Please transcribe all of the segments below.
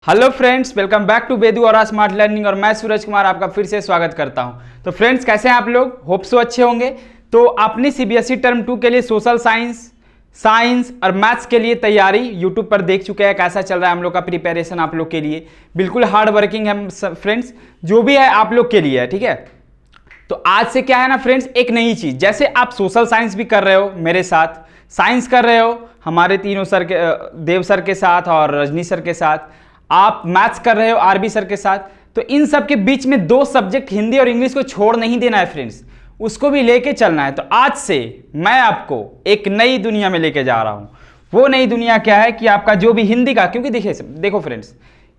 Hello friends, welcome back to बेदू और smart learning. और मैं सूरज कुमार आपका फिर से स्वागत करता हूं। तो फ्रेंड्स, कैसे हैं आप लोग? होप सो अच्छे होंगे। तो आपने सीबीएसई टर्म 2 के लिए सोशल साइंस और मैथ्स के लिए तैयारी यूट्यूब पर देख चुके हैं। कैसा चल रहा है हम लोग का प्रिपरेशन आप लोग के लिए? बिल्कुल हार्ड वर्किंग है फ्रेंड्स, जो भी है आप लोग के लिए है, ठीक है। तो आज से क्या है ना फ्रेंड्स, एक नई चीज़। जैसे आप सोशल साइंस भी कर रहे हो मेरे साथ, साइंस कर रहे हो हमारे तीनों सर के, देव सर के साथ और रजनी सर के साथ, आप मैथ्स कर रहे हो आरबी सर के साथ। तो इन सब के बीच में दो सब्जेक्ट हिंदी और इंग्लिश को छोड़ नहीं देना है फ्रेंड्स, उसको भी लेके चलना है। तो आज से मैं आपको एक नई दुनिया में लेके जा रहा हूं। वो नई दुनिया क्या है कि आपका जो भी हिंदी का, क्योंकि देखो फ्रेंड्स,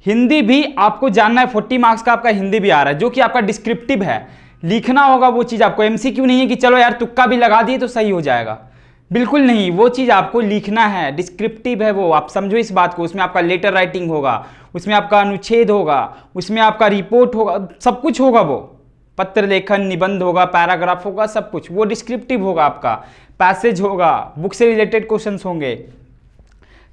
हिंदी भी आपको जानना है। 40 मार्क्स का आपका हिंदी भी आ रहा है, जो कि आपका डिस्क्रिप्टिव है, लिखना होगा वो चीज़ आपको। एमसीक्यू नहीं है कि चलो यार तुक्का भी लगा दिए तो सही हो जाएगा, बिल्कुल नहीं। वो चीज़ आपको लिखना है, डिस्क्रिप्टिव है वो, आप समझो इस बात को। उसमें आपका लेटर राइटिंग होगा, उसमें आपका अनुच्छेद होगा, उसमें आपका रिपोर्ट होगा, सब कुछ होगा। वो पत्र लेखन, निबंध होगा, पैराग्राफ होगा, सब कुछ वो डिस्क्रिप्टिव होगा। आपका पैसेज होगा, बुक से रिलेटेड क्वेश्चंस होंगे।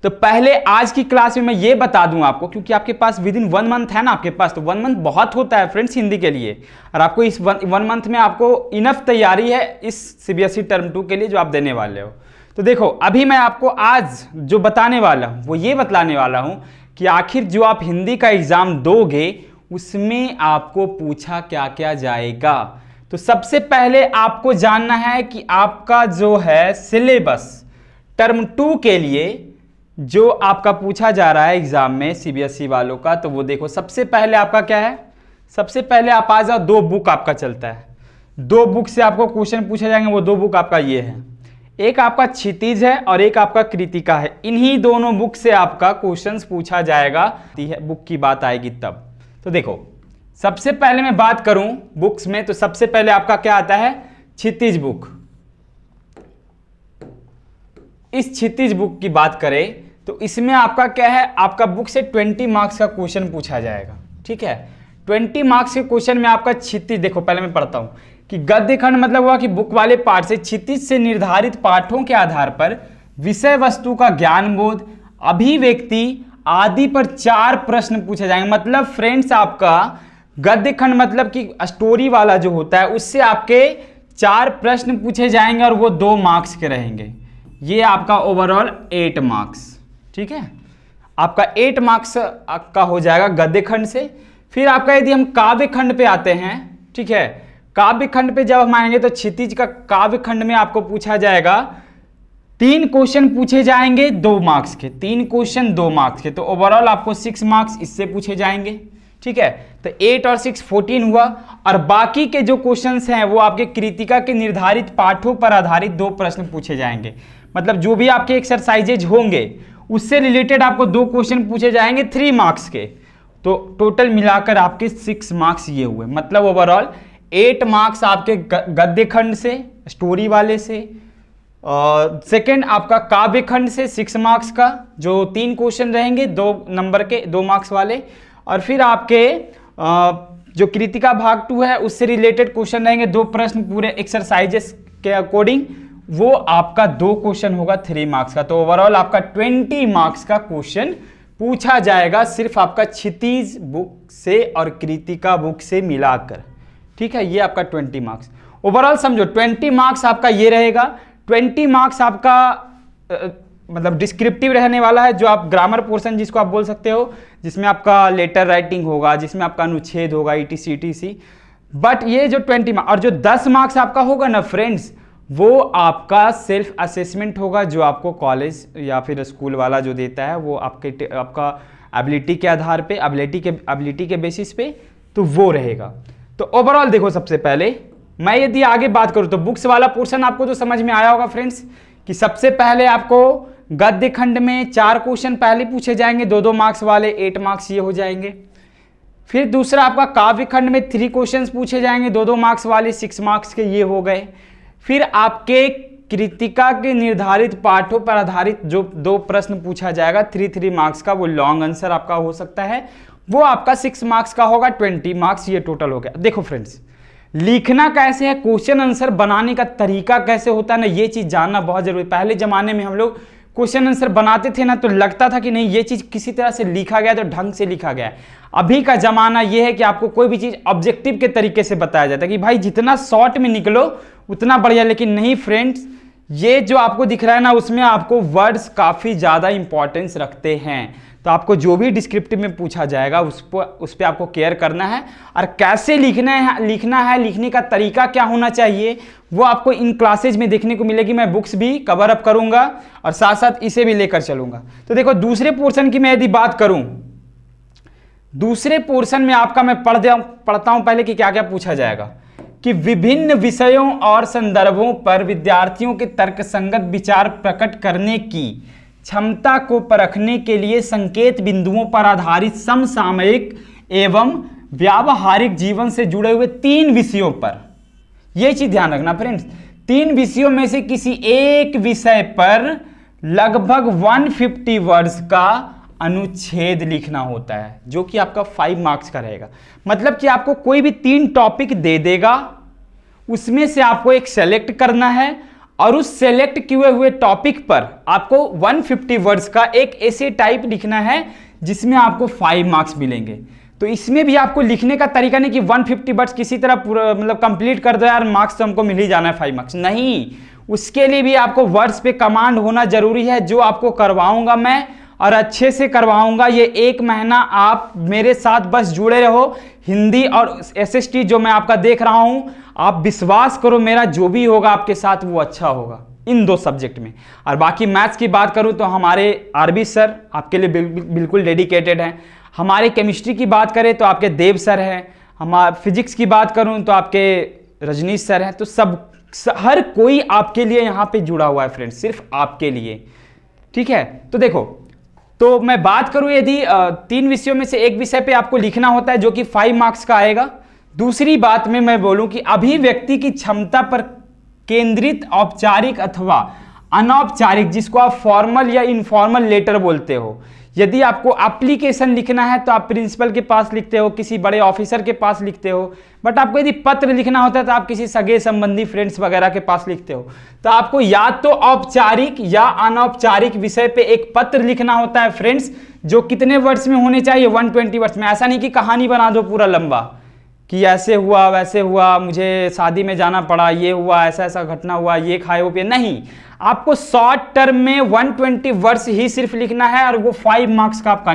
तो पहले आज की क्लास में मैं ये बता दूं आपको, क्योंकि आपके पास विद इन 1 मंथ है ना आपके पास, तो 1 मंथ बहुत होता है फ्रेंड्स हिंदी के लिए। और आपको इस 1 मंथ में आपको इनफ तैयारी है इस सीबीएसई टर्म 2 के लिए जो आप देने वाले हो। तो देखो, अभी मैं आपको आज जो बताने वाला हूँ वो ये बतलाने वाला हूँ कि आखिर जो आप हिंदी का एग्जाम दोगे उसमें आपको पूछा क्या क्या जाएगा। तो सबसे पहले आपको जानना है कि आपका जो है सिलेबस टर्म 2 के लिए जो आपका पूछा जा रहा है एग्जाम में सीबीएसई वालों का। तो वो देखो, सबसे पहले आपका क्या है, सबसे पहले आप आ जाओ, 2 बुक आपका चलता है। 2 बुक से आपको क्वेश्चन पूछे जाएंगे। वो 2 बुक आपका ये है, एक आपका क्षितिज है और एक आपका कृतिका है। इन्हीं दोनों बुक से आपका क्वेश्चंस पूछा जाएगा, बुक की बात आएगी तब। तो देखो, सबसे पहले मैं बात करूं बुक्स में, तो सबसे पहले आपका क्या आता है, क्षितिज बुक। इस क्षितिज बुक की बात करें तो इसमें आपका क्या है, आपका बुक से 20 मार्क्स का क्वेश्चन पूछा जाएगा, ठीक है। 20 मार्क्स के क्वेश्चन में आपका क्षितिज, देखो पहले मैं पढ़ता हूं कि गद्य खंड मतलब हुआ कि बुक वाले पाठ से क्षितिज से निर्धारित पाठों के आधार पर विषय वस्तु का ज्ञान बोध, अभिव्यक्ति आदि पर 4 प्रश्न पूछे जाएंगे। मतलब फ्रेंड्स, आपका गद्य खंड मतलब कि स्टोरी वाला जो होता है उससे आपके 4 प्रश्न पूछे जाएंगे और वो 2 मार्क्स के रहेंगे। ये आपका ओवरऑल 8 मार्क्स, ठीक है। आपका 8 मार्क्स का हो जाएगा गद्य खंड से। फिर आपका यदि हम काव्य खंड पे आते हैं, ठीक है, काव्य खंड पे जब हम आएंगे तो क्षितिज का काव्य खंड में आपको पूछा जाएगा 3 क्वेश्चन पूछे जाएंगे 2 मार्क्स के, 3 क्वेश्चन 2 मार्क्स के। तो ओवरऑल आपको 6 मार्क्स इससे पूछे जाएंगे, ठीक है। तो 8 और 6 14 हुआ। और बाकी के जो क्वेश्चंस हैं वो आपके कृतिका के निर्धारित पाठों पर आधारित 2 प्रश्न पूछे जाएंगे। मतलब जो भी आपके एक्सरसाइजेज होंगे उससे रिलेटेड आपको 2 क्वेश्चन पूछे जाएंगे 3 मार्क्स के। तो टोटल मिलाकर आपके 6 मार्क्स ये हुए। मतलब ओवरऑल 8 मार्क्स आपके गद्य खंड से, स्टोरी वाले से। सेकंड आपका काव्य खंड से 6 मार्क्स का, जो 3 क्वेश्चन रहेंगे 2 नंबर के, 2 मार्क्स वाले। और फिर आपके जो कृतिका भाग 2 है उससे रिलेटेड क्वेश्चन रहेंगे 2 प्रश्न पूरे एक्सरसाइजेस के अकॉर्डिंग, वो आपका 2 क्वेश्चन होगा 3 मार्क्स का। तो ओवरऑल आपका 20 मार्क्स का क्वेश्चन पूछा जाएगा सिर्फ आपका क्षितिज बुक से और कृतिका बुक से मिलाकर, ठीक है। ये आपका 20 मार्क्स ओवरऑल समझो। 20 मार्क्स आपका ये रहेगा। 20 मार्क्स आपका मतलब डिस्क्रिप्टिव रहने वाला है, जो आप ग्रामर पोर्शन जिसको आप बोल सकते हो, जिसमें आपका लेटर राइटिंग होगा, जिसमें आपका अनुच्छेद होगा, ETC ETC। बट ये जो 20 मार्क्स और जो 10 मार्क्स आपका होगा ना फ्रेंड्स, वो आपका सेल्फ असेसमेंट होगा, जो आपको कॉलेज या फिर स्कूल वाला जो देता है, वो आपका एबिलिटी के आधार पे, एबिलिटी के बेसिस पे, तो वो रहेगा। तो ओवरऑल देखो, सबसे पहले मैं यदि आगे बात करूं तो बुक्स वाला पोर्शन आपको तो समझ में आया होगा फ्रेंड्स, कि सबसे पहले आपको गद्य खंड में 4 क्वेश्चन पहले पूछे जाएंगे 2-2 मार्क्स वाले, 8 मार्क्स ये हो जाएंगे। फिर दूसरा आपका काव्य खंड में 3 क्वेश्चन पूछे जाएंगे 2-2 मार्क्स वाले, 6 मार्क्स के ये हो गए। फिर आपके कृतिका के निर्धारित पाठों पर आधारित जो 2 प्रश्न पूछा जाएगा 3-3 मार्क्स का, वो लॉन्ग आंसर आपका हो सकता है, वो आपका 6 मार्क्स का होगा, 20 मार्क्स ये टोटल हो गया। देखो फ्रेंड्स, लिखना कैसे है, क्वेश्चन आंसर बनाने का तरीका कैसे होता है ना, ये चीज जानना बहुत जरूरी। पहले जमाने में हम लोग क्वेश्चन आंसर बनाते थे ना तो लगता था कि नहीं ये चीज़ किसी तरह से लिखा गया तो ढंग से लिखा गया है। अभी का ज़माना ये है कि आपको कोई भी चीज़ ऑब्जेक्टिव के तरीके से बताया जाता है कि भाई जितना शॉर्ट में निकलो उतना बढ़िया। लेकिन नहीं फ्रेंड्स, ये जो आपको दिख रहा है ना उसमें आपको वर्ड्स काफ़ी ज़्यादा इंपॉर्टेंस रखते हैं। तो आपको जो भी डिस्क्रिप्टिव में पूछा जाएगा उस पर आपको केयर करना है, और कैसे लिखना है, लिखने का तरीका क्या होना चाहिए वो आपको इन क्लासेज में देखने को मिलेगी। मैं बुक्स भी कवर अप करूंगा और साथ साथ इसे भी लेकर चलूंगा। तो देखो दूसरे पोर्शन की मैं यदि बात करूं, दूसरे पोर्शन में आपका मैं पढ़ता हूं पहले कि क्या क्या पूछा जाएगा कि विभिन्न विषयों और संदर्भों पर विद्यार्थियों के तर्कसंगत विचार प्रकट करने की क्षमता को परखने के लिए संकेत बिंदुओं पर आधारित समसामयिक एवं व्यावहारिक जीवन से जुड़े हुए 3 विषयों पर, यह चीज ध्यान रखना फ्रेंड्स, 3 विषयों में से किसी एक विषय पर लगभग 150 वर्ड्स का अनुच्छेद लिखना होता है, जो कि आपका 5 मार्क्स का रहेगा। मतलब कि आपको कोई भी 3 टॉपिक दे देगा, उसमें से आपको एक सेलेक्ट करना है और उस सेलेक्ट किए हुए टॉपिक पर आपको 150 वर्ड्स का एक ऐसे टाइप लिखना है जिसमें आपको 5 मार्क्स मिलेंगे। तो इसमें भी आपको लिखने का तरीका नहीं कि 150 वर्ड्स किसी तरह पूरा मतलब कंप्लीट कर दो यार मार्क्स तो हमको मिल ही जाना है 5 मार्क्स, नहीं, उसके लिए भी आपको वर्ड्स पे कमांड होना जरूरी है, जो आपको करवाऊंगा मैं और अच्छे से करवाऊंगा। ये 1 महीना आप मेरे साथ बस जुड़े रहो। हिंदी और एसएसटी जो मैं आपका देख रहा हूं, आप विश्वास करो मेरा जो भी होगा आपके साथ वो अच्छा होगा इन 2 सब्जेक्ट में। और बाकी मैथ्स की बात करूं तो हमारे आरबी सर आपके लिए बिल्कुल डेडिकेटेड हैं। हमारे केमिस्ट्री की बात करें तो आपके देव सर हैं। हमारे फिजिक्स की बात करूं तो आपके रजनीश सर हैं। तो हर कोई आपके लिए यहाँ पे जुड़ा हुआ है फ्रेंड्स, सिर्फ आपके लिए, ठीक है। तो देखो, तो मैं बात करूं यदि 3 विषयों में से एक विषय पे आपको लिखना होता है जो कि 5 मार्क्स का आएगा। दूसरी बात में मैं बोलूं कि अभिव्यक्ति की क्षमता पर केंद्रित औपचारिक अथवा अनौपचारिक, जिसको आप फॉर्मल या इनफॉर्मल लेटर बोलते हो, यदि आपको एप्लीकेशन लिखना है तो आप प्रिंसिपल के पास लिखते हो, किसी बड़े ऑफिसर के पास लिखते हो। बट आपको यदि पत्र लिखना होता है तो आप किसी सगे संबंधी फ्रेंड्स वगैरह के पास लिखते हो। तो आपको या तो औपचारिक या अनौपचारिक विषय पे एक पत्र लिखना होता है फ्रेंड्स, जो कितने वर्ड्स में होने चाहिए, 120 वर्ड्स में। ऐसा नहीं कि कहानी बना दो पूरा लंबा कि ऐसे हुआ वैसे हुआ, मुझे शादी में जाना पड़ा, ये हुआ, ऐसा ऐसा घटना हुआ, ये खाए वो पिए, नहीं। आपको शॉर्ट टर्म में 120 वर्ड्स ही सिर्फ लिखना है और वो 5 मार्क्स का आपका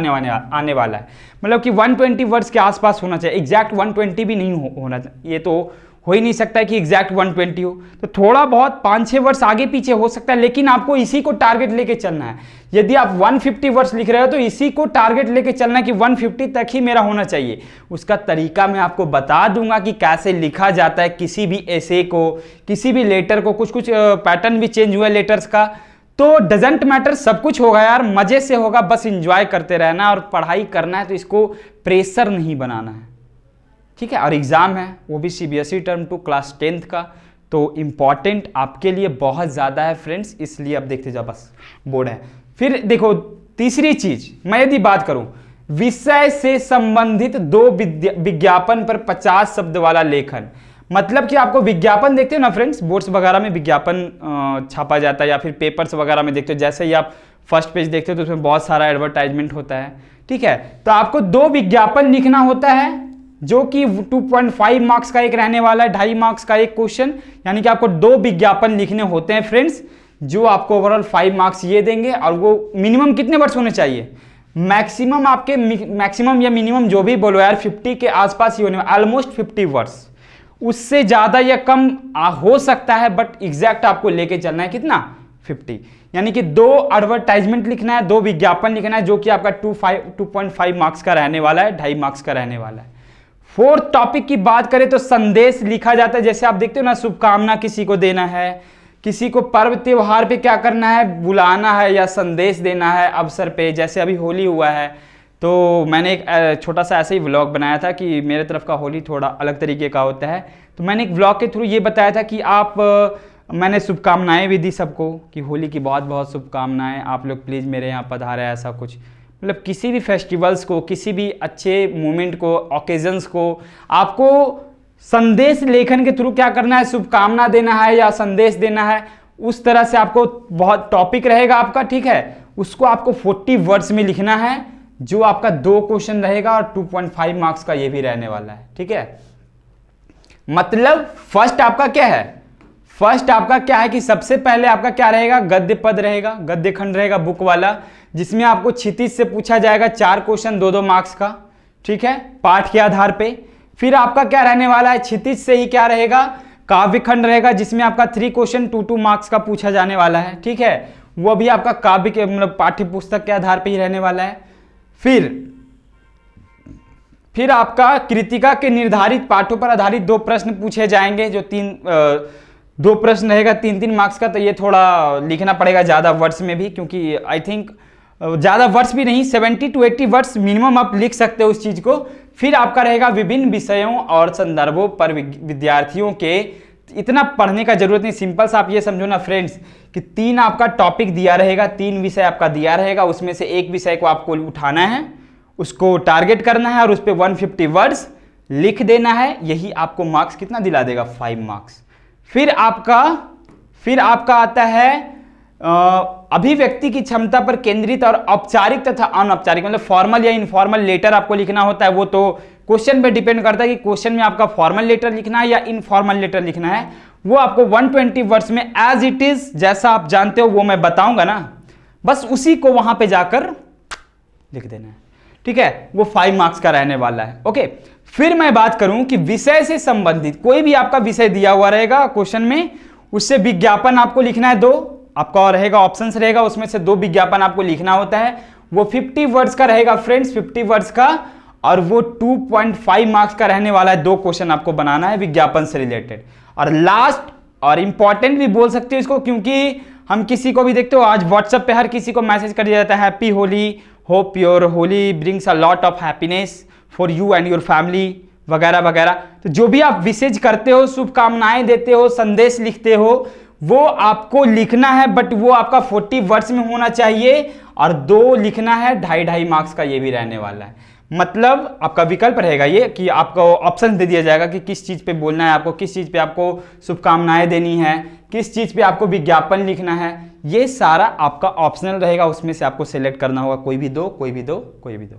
आने वाला है। मतलब कि 120 वर्ड्स के आसपास होना चाहिए, एग्जैक्ट 120 भी नहीं होना चाहिए। ये तो हो ही नहीं सकता है कि एग्जैक्ट 120 हो, तो थोड़ा बहुत 5-6 वर्ड्स आगे पीछे हो सकता है, लेकिन आपको इसी को टारगेट लेके चलना है। यदि आप 150 वर्ड्स लिख रहे हो तो इसी को टारगेट लेके चलना है कि 150 तक ही मेरा होना चाहिए। उसका तरीका मैं आपको बता दूंगा कि कैसे लिखा जाता है किसी भी एसे को, किसी भी लेटर को। कुछ पैटर्न भी चेंज हुआ है लेटर्स का, तो डजेंट मैटर, सब कुछ होगा यार, मजे से होगा, बस इंजॉय करते रहना और पढ़ाई करना है। तो इसको प्रेशर नहीं बनाना है, ठीक है। और एग्जाम है वो भी सीबीएसई टर्म 2 क्लास 10th का, तो इंपॉर्टेंट आपके लिए बहुत ज़्यादा है फ्रेंड्स, इसलिए अब देखते जाओ, बस बोर्ड है। फिर देखो तीसरी चीज मैं यदि बात करूं, विषय से संबंधित 2 विज्ञापन पर 50 शब्द वाला लेखन। मतलब कि आपको विज्ञापन देखते हो ना फ्रेंड्स, बोर्ड्स वगैरह में विज्ञापन छापा जाता है या फिर पेपर्स वगैरह में देखते हो, जैसे ही आप फर्स्ट पेज देखते हो तो उसमें बहुत सारा एडवर्टाइजमेंट होता है, ठीक है। तो आपको 2 विज्ञापन लिखना होता है जो कि 2.5 मार्क्स का एक रहने वाला है, 2.5 मार्क्स का एक क्वेश्चन, यानी कि आपको 2 विज्ञापन लिखने होते हैं फ्रेंड्स, जो आपको ओवरऑल 5 मार्क्स ये देंगे। और वो मिनिमम कितने वर्ड्स होने चाहिए, मैक्सिमम आपके मैक्सिमम या मिनिमम जो भी बोलो यार 50 के आसपास ही होने, ऑलमोस्ट 50 वर्ड्स, उससे ज़्यादा या कम हो सकता है, बट एग्जैक्ट आपको लेके चलना है कितना, 50। यानी कि 2 एडवर्टाइजमेंट लिखना है, 2 विज्ञापन लिखना है, जो कि आपका 2.5 मार्क्स का रहने वाला है, 2.5 मार्क्स का रहने वाला है। 4th टॉपिक की बात करें तो संदेश लिखा जाता है। जैसे आप देखते हो ना, शुभकामना किसी को देना है, किसी को पर्व त्योहार पे क्या करना है, बुलाना है या संदेश देना है अवसर पे। जैसे अभी होली हुआ है, तो मैंने एक छोटा सा ऐसे ही व्लॉग बनाया था कि मेरे तरफ का होली थोड़ा अलग तरीके का होता है। तो मैंने एक व्लॉग के थ्रू ये बताया था कि मैंने शुभकामनाएं भी दी सबको कि होली की बहुत बहुत शुभकामनाएं, आप लोग प्लीज़ मेरे यहाँ पधारें, ऐसा कुछ। मतलब किसी भी फेस्टिवल्स को, किसी भी अच्छे मोमेंट को, ओकेजन्स को आपको संदेश लेखन के थ्रू क्या करना है, शुभकामना देना है या संदेश देना है, उस तरह से आपको बहुत टॉपिक रहेगा आपका, ठीक है, उसको आपको 40 वर्ड्स में लिखना है, जो आपका 2 क्वेश्चन रहेगा और 2.5 मार्क्स का ये भी रहने वाला है, ठीक है। मतलब फर्स्ट आपका क्या है, फर्स्ट आपका क्या है कि सबसे पहले आपका क्या रहेगा, गद्य पद रहेगा, गद्य खंड रहेगा बुक वाला, जिसमें आपको क्षितिज से पूछा जाएगा 4 क्वेश्चन 2-2 मार्क्स का, ठीक है, पाठ के आधार पे। फिर आपका क्या रहने वाला है, क्षितिज से ही क्या रहेगा, काव्य खंड रहेगा, जिसमें आपका 3 क्वेश्चन 2-2 मार्क्स का पूछा जाने वाला है, ठीक है, वो भी आपका काव्य के मतलब पाठ्य पुस्तक के आधार पे ही रहने वाला है। फिर आपका कृतिका के निर्धारित पाठों पर आधारित 2 प्रश्न पूछे जाएंगे, जो 2 प्रश्न रहेगा 3-3 मार्क्स का, तो ये थोड़ा लिखना पड़ेगा ज़्यादा वर्ड्स में भी, क्योंकि आई थिंक ज़्यादा वर्ड्स भी नहीं, 70 to 80 वर्ड्स मिनिमम आप लिख सकते हो उस चीज़ को। फिर आपका रहेगा विभिन्न विषयों और संदर्भों पर विद्यार्थियों के, इतना पढ़ने का जरूरत नहीं, सिंपल सा आप ये समझो ना फ्रेंड्स कि 3 आपका टॉपिक दिया रहेगा, 3 विषय आपका दिया रहेगा, उसमें से एक विषय को आपको उठाना है, उसको टारगेट करना है और उस पर 150 वर्ड्स लिख देना है, यही आपको मार्क्स कितना दिला देगा, 5 मार्क्स। फिर आपका आता है अभिव्यक्ति की क्षमता पर केंद्रित और औपचारिक तथा अनौपचारिक, मतलब फॉर्मल या इनफॉर्मल लेटर आपको लिखना होता है, वो तो क्वेश्चन पे डिपेंड करता है कि क्वेश्चन में आपका फॉर्मल लेटर लिखना है या इनफॉर्मल लेटर लिखना है। वो आपको 120 वर्ड्स में एज इट इज, जैसा आप जानते हो वो मैं बताऊंगा ना, बस उसी को वहां पे जाकर लिख देना है, ठीक है, वो 5 मार्क्स का रहने वाला है। ओके, फिर मैं बात करूं कि विषय से संबंधित कोई भी आपका विषय दिया हुआ रहेगा क्वेश्चन में, उससे विज्ञापन आपको लिखना है 2, आपका रहेगा ऑप्शंस रहेगा, उसमें से 2 विज्ञापन आपको लिखना होता है, वो 50 वर्ड्स का रहेगा फ्रेंड्स, 50 वर्ड्स का, और वो 2.5 मार्क्स का रहने वाला है। 2 क्वेश्चन आपको बनाना है विज्ञापन से रिलेटेड। और लास्ट और इंपॉर्टेंट भी बोल सकते हो इसको, क्योंकि हम किसी को भी देखते हो आज व्हाट्सएप पे हर किसी को मैसेज कर दिया जाता है, happy Holi, hope your Holi brings a lot of happiness for you and your family वगैरह वगैरह। तो जो भी आप विशेष करते हो, शुभकामनाएं देते हो, संदेश लिखते हो, वो आपको लिखना है, बट वो आपका 40 वर्ड्स में होना चाहिए, और 2 लिखना है 2.5 मार्क्स का, ये भी रहने वाला है। मतलब आपका विकल्प रहेगा ये कि आपको ऑप्शन दे दिया जाएगा कि किस चीज़ पे बोलना है आपको, किस चीज़ पे आपको शुभकामनाएं देनी है, किस चीज़ पे आपको विज्ञापन लिखना है, ये सारा आपका ऑप्शनल रहेगा, उसमें से आपको सेलेक्ट करना होगा, कोई भी दो, कोई भी दो, कोई भी दो।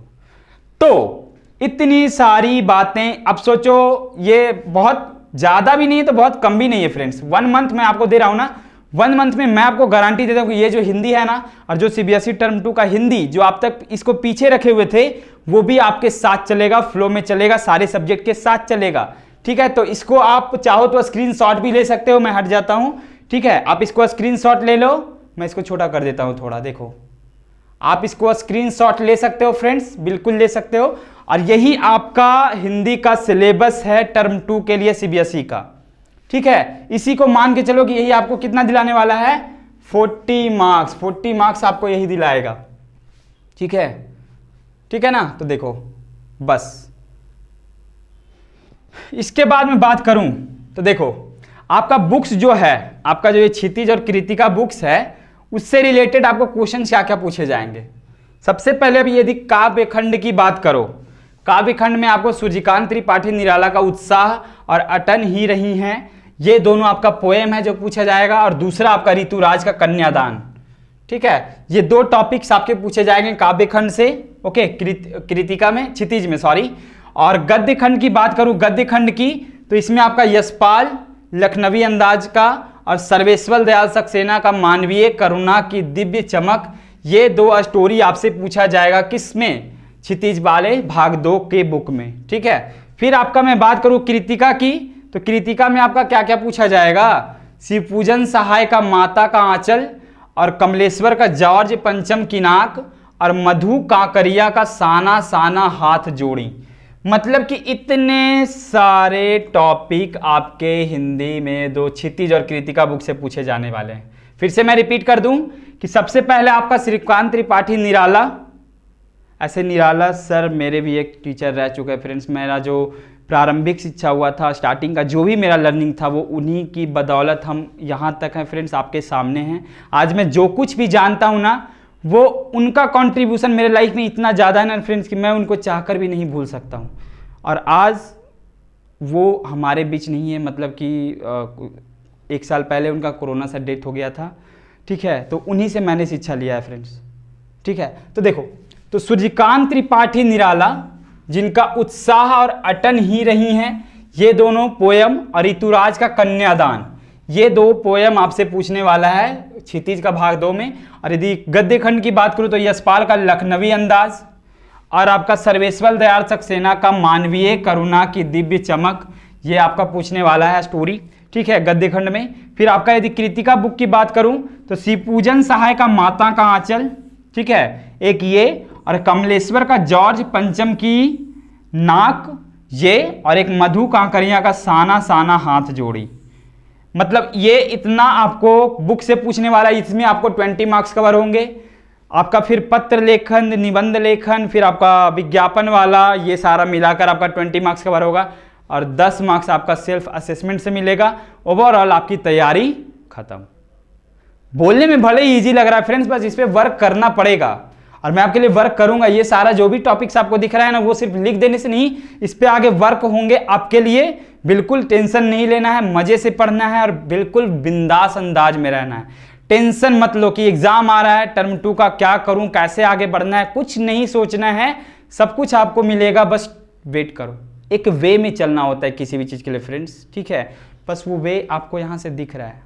तो इतनी सारी बातें, अब सोचो ये बहुत ज़्यादा भी नहीं है तो बहुत कम भी नहीं है फ्रेंड्स। 1 मंथ मैं आपको दे रहा हूँ ना, 1 मंथ में मैं आपको गारंटी देता हूँ कि ये जो हिंदी है ना, और जो सीबीएसई टर्म 2 का हिंदी जो आप तक इसको पीछे रखे हुए थे, वो भी आपके साथ चलेगा, फ्लो में चलेगा, सारे सब्जेक्ट के साथ चलेगा, ठीक है। तो इसको आप चाहो तो स्क्रीनशॉट भी ले सकते हो, मैं हट जाता हूँ, ठीक है, आप इसको स्क्रीनशॉट ले लो, मैं इसको छोटा कर देता हूँ थोड़ा, देखो आप इसको स्क्रीनशॉट ले सकते हो फ्रेंड्स, बिल्कुल ले सकते हो। और यही आपका हिंदी का सिलेबस है टर्म 2 के लिए सीबीएसई का, ठीक है। इसी को मान के चलो कि यही आपको कितना दिलाने वाला है, 40 मार्क्स, 40 मार्क्स आपको यही दिलाएगा, ठीक है, ठीक है ना। तो देखो बस इसके बाद मैं बात करूं तो देखो आपका बुक्स जो है, आपका जो ये क्षितिज और कृतिका बुक्स है, उससे रिलेटेड आपको क्वेश्चन क्या क्या पूछे जाएंगे। सबसे पहले अभी यदि काव्य खंड की बात करो, काव्य खंड में आपको सूर्यकांत त्रिपाठी निराला का उत्साह और अटन ही रही हैं, ये दोनों आपका पोएम है जो पूछा जाएगा, और दूसरा आपका ऋतुराज का कन्यादान, ठीक है। ये 2 टॉपिक्स आपके पूछे जाएंगे काव्य खंड से, ओके, कृतिका में, क्षितिज में सॉरी। और गद्य खंड की बात करूं, गद्य खंड की, तो इसमें आपका यशपाल लखनवी अंदाज का और सर्वेश्वर दयाल सक्सेना का मानवीय करुणा की दिव्य चमक, ये 2 स्टोरी आपसे पूछा जाएगा, किसमें, क्षितिज वाले भाग 2 के बुक में, ठीक है। फिर आपका मैं बात करूं कृतिका की, तो कृतिका में आपका क्या क्या पूछा जाएगा, शिवपूजन सहाय का माता का आंचल, और कमलेश्वर का जॉर्ज पंचम की नाक, और मधु काकरिया का साना साना हाथ जोड़ी। मतलब कि इतने सारे टॉपिक आपके हिंदी में 2 क्षितिज और कृतिका बुक से पूछे जाने वाले हैं। फिर से मैं रिपीट कर दूं कि सबसे पहले आपका सूर्यकांत त्रिपाठी निराला, ऐसे निराला सर मेरे भी एक टीचर रह चुके हैं फ्रेंड्स, मेरा जो प्रारंभिक शिक्षा हुआ था, स्टार्टिंग का जो भी मेरा लर्निंग था, वो उन्हीं की बदौलत हम यहाँ तक हैं फ्रेंड्स, आपके सामने हैं। आज मैं जो कुछ भी जानता हूँ ना, वो उनका कंट्रीब्यूशन मेरे लाइफ में इतना ज़्यादा है ना फ्रेंड्स कि मैं उनको चाहकर भी नहीं भूल सकता हूँ। और आज वो हमारे बीच नहीं है, मतलब कि 1 साल पहले उनका कोरोना से डेथ हो गया था, ठीक है। तो उन्हीं से मैंने शिक्षा लिया है फ्रेंड्स, ठीक है। तो देखो, तो सूर्यकांत त्रिपाठी निराला जिनका उत्साह और अटन ही रही हैं, ये दोनों पोयम और ऋतुराज का कन्यादान, ये 2 पोयम आपसे पूछने वाला है क्षितिज का भाग 2 में। और यदि गद्य खंड की बात करूं तो यशपाल का लखनवी अंदाज और आपका सर्वेश्वर दयाल सक्सेना का मानवीय करुणा की दिव्य चमक, ये आपका पूछने वाला है स्टोरी, ठीक है, गद्य खंड में। फिर आपका यदि कृतिका बुक की बात करूं तो शिवपूजन सहाय का माता का आंचल, ठीक है, एक ये, और कमलेश्वर का जॉर्ज पंचम की नाक, ये, और एक मधु कांकरिया का साना साना हाथ जोड़ी। मतलब ये इतना आपको बुक से पूछने वाला है, इसमें आपको 20 मार्क्स कवर होंगे। आपका फिर पत्र लेखन, निबंध लेखन, फिर आपका विज्ञापन वाला, ये सारा मिलाकर आपका 20 मार्क्स कवर होगा और 10 मार्क्स आपका सेल्फ असेसमेंट से मिलेगा। ओवरऑल आपकी तैयारी खत्म। बोलने में भले ही ईजी लग रहा है फ्रेंड्स, बस इस पर वर्क करना पड़ेगा और मैं आपके लिए वर्क करूंगा। ये सारा जो भी टॉपिक्स आपको दिख रहा है ना, वो सिर्फ लिख देने से नहीं, इस पे आगे वर्क होंगे आपके लिए। बिल्कुल टेंशन नहीं लेना है, मजे से पढ़ना है और बिल्कुल बिंदास अंदाज में रहना है। टेंशन मत लो कि एग्जाम आ रहा है, टर्म 2 का क्या करूं, कैसे आगे बढ़ना है, कुछ नहीं सोचना है, सब कुछ आपको मिलेगा, बस वेट करो। एक वे में चलना होता है किसी भी चीज के लिए फ्रेंड्स, ठीक है। बस वो वे आपको यहां से दिख रहा है,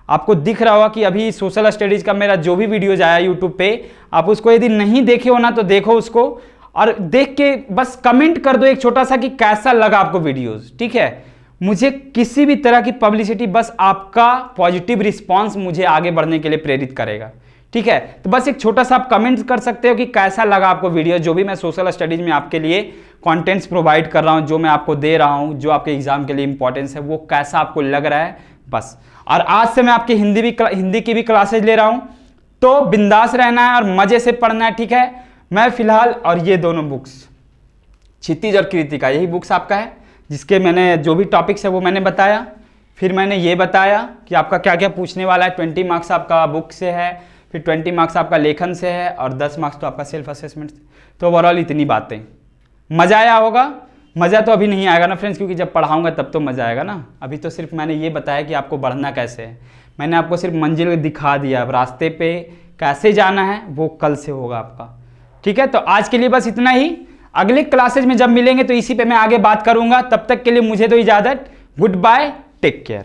आपको दिख रहा होगा कि अभी सोशल स्टडीज का मेरा जो भी वीडियोज आया यूट्यूब पे, आप उसको यदि नहीं देखे हो ना तो देखो उसको, और देख के बस कमेंट कर दो एक छोटा सा कि कैसा लगा आपको वीडियोज, ठीक है। मुझे किसी भी तरह की पब्लिसिटी, बस आपका पॉजिटिव रिस्पांस मुझे आगे बढ़ने के लिए प्रेरित करेगा, ठीक है। तो बस एक छोटा सा आप कमेंट कर सकते हो कि कैसा लगा आपको वीडियो, जो भी मैं सोशल स्टडीज में आपके लिए कंटेंट्स प्रोवाइड कर रहा हूं, जो मैं आपको दे रहा हूं, जो आपके एग्जाम के लिए इंपॉर्टेंस है, वो कैसा आपको लग रहा है बस। और आज से मैं आपकी हिंदी की भी क्लासेज ले रहा हूं, तो बिंदास रहना है और मजे से पढ़ना है, ठीक है। मैं फिलहाल, और ये दोनों बुक्स क्षितिज और कृतिका, यही बुक्स आपका है, जिसके मैंने जो भी टॉपिक्स है वो मैंने बताया। फिर मैंने ये बताया कि आपका क्या क्या पूछने वाला है। 20 मार्क्स आपका बुक से है, फिर 20 मार्क्स आपका लेखन से है और 10 मार्क्स तो आपका सेल्फ असेसमेंट से। तो ओवरऑल इतनी बातें, मज़ा आया होगा। मज़ा तो अभी नहीं आएगा ना फ्रेंड्स, क्योंकि जब पढ़ाऊंगा तब तो मज़ा आएगा ना। अभी तो सिर्फ मैंने ये बताया कि आपको बढ़ना कैसे है, मैंने आपको सिर्फ मंजिल दिखा दिया। अब रास्ते पे कैसे जाना है वो कल से होगा आपका, ठीक है। तो आज के लिए बस इतना ही। अगले क्लासेज में जब मिलेंगे तो इसी पे मैं आगे बात करूंगा। तब तक के लिए मुझे तो इजाजत, गुड बाय, टेक केयर।